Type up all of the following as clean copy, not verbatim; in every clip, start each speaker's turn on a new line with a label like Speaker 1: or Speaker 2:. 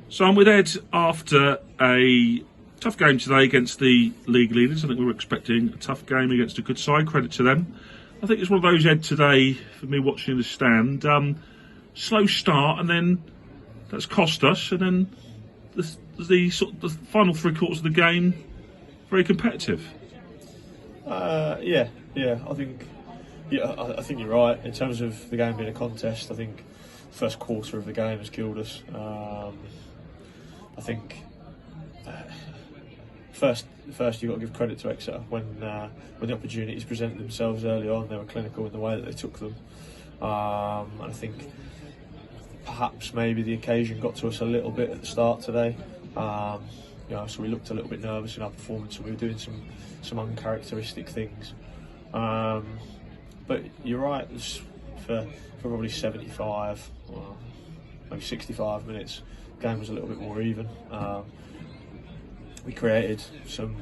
Speaker 1: So I'm with Ed after a tough game today against the league leaders. I think we were expecting a tough game against a good side. Credit to them. I think it's one of those, Ed, today for me watching in the stand. Slow start, and then that's cost us. And then the final three quarters of the game, very competitive.
Speaker 2: Yeah. I think you're right in terms of the game being a contest. I think the first quarter of the game has killed us. I think first you've got to give credit to Exeter when the opportunities presented themselves early on. They were clinical in the way that they took them, and I think perhaps maybe the occasion got to us a little bit at the start today. So we looked a little bit nervous in our performance, and we were doing some uncharacteristic things. But you're right. For probably 75, well, maybe 65 minutes, the game was a little bit more even. We created some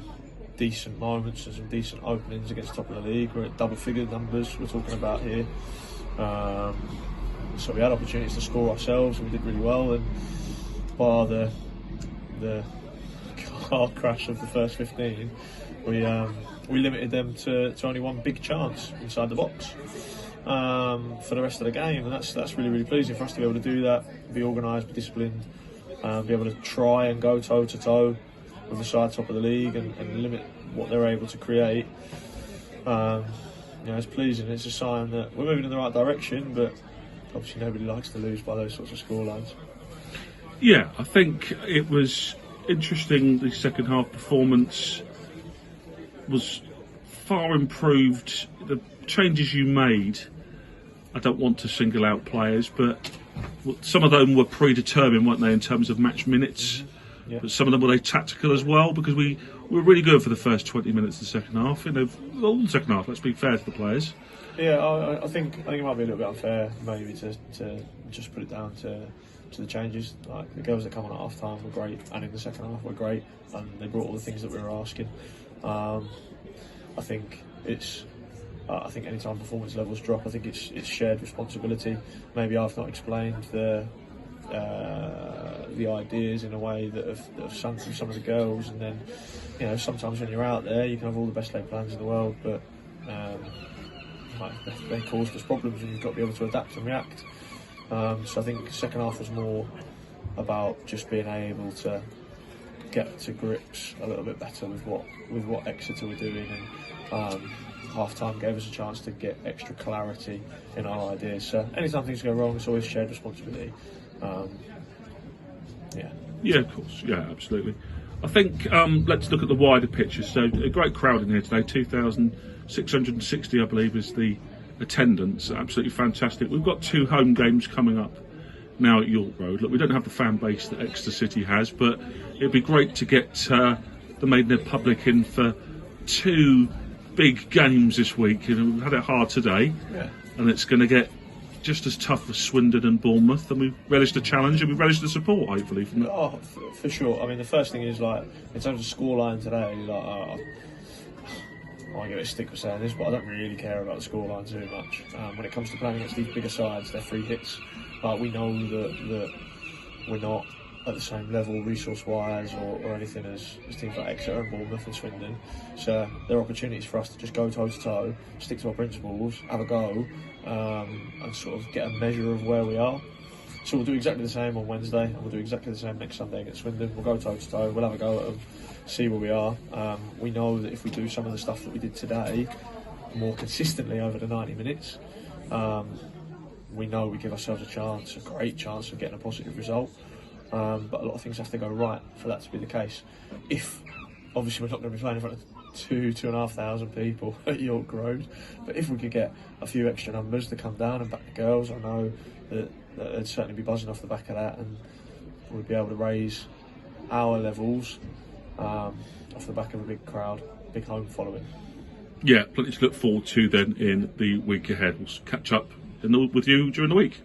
Speaker 2: decent moments and some decent openings against top of the league. We're at double-figure numbers we're talking about here. So we had opportunities to score ourselves, and we did really well. And bar the car crash of the first 15, we limited them to only one big chance inside the box for the rest of the game, and that's really, really pleasing for us to be able to do that, be organised, be disciplined, be able to try and go toe to toe with the side top of the league and limit what they're able to create. It's pleasing. It's a sign that we're moving in the right direction, but obviously nobody likes to lose by those sorts of scorelines.
Speaker 1: Yeah, I think it was interesting. The second half performance was far improved. The changes you made, I don't want to single out players, but some of them were predetermined, weren't they, in terms of match minutes?
Speaker 2: Yeah.
Speaker 1: But some of them were tactical as well, because we were really good for the first 20 minutes of the second half. All the second half, let's be fair to the players.
Speaker 2: Yeah, I think it might be a little bit unfair maybe to just put it down to the changes. Like, the girls that come on at half time were great, and in the second half were great, and they brought all the things that we were asking. I think any time performance levels drop, I think it's shared responsibility. Maybe I've not explained the ideas in a way that have sunk from some of the girls, and then sometimes when you're out there you can have all the best laid plans in the world, but they cause us problems, and you've got to be able to adapt and react. So I think the second half was more about just being able to get to grips a little bit better with what Exeter were doing, and half time gave us a chance to get extra clarity in our ideas. So anytime things go wrong, it's always shared responsibility.
Speaker 1: Yeah, of course. Yeah, absolutely. I think let's look at the wider picture. So a great crowd in here today, 2,660 I believe is the attendance. Absolutely fantastic. We've got 2 home games coming up now at York Road. Look, we don't have the fan base that Exeter City has, but it'd be great to get the Maidenhead public in for 2 big games this week. We've had it hard today, and it's going to get just as tough as Swindon and Bournemouth, and we relish the challenge and we relish the support, hopefully.
Speaker 2: For sure. I mean, the first thing is, like, in terms of scoreline today, I get a stick for saying this, but I don't really care about the scoreline too much. When it comes to playing against these bigger sides, they're free hits. We know that we're not at the same level resource-wise or anything as teams like Exeter and Bournemouth and Swindon. So there are opportunities for us to just go toe-to-toe, stick to our principles, have a go, and sort of get a measure of where we are. So we'll do exactly the same on Wednesday, and we'll do exactly the same next Sunday against Swindon. We'll go toe-to-toe, we'll have a go at them, see where we are. We know that if we do some of the stuff that we did today more consistently over the 90 minutes, we know we give ourselves a great chance of getting a positive result. But a lot of things have to go right for that to be the case. If, obviously, we're not going to be playing in front of 2,500 people at York Road, but if we could get a few extra numbers to come down and back the girls, I know that they'd certainly be buzzing off the back of that, and we'd be able to raise our levels off the back of a big crowd, big home following.
Speaker 1: Yeah, plenty to look forward to then in the week ahead. We'll catch up with you during the week.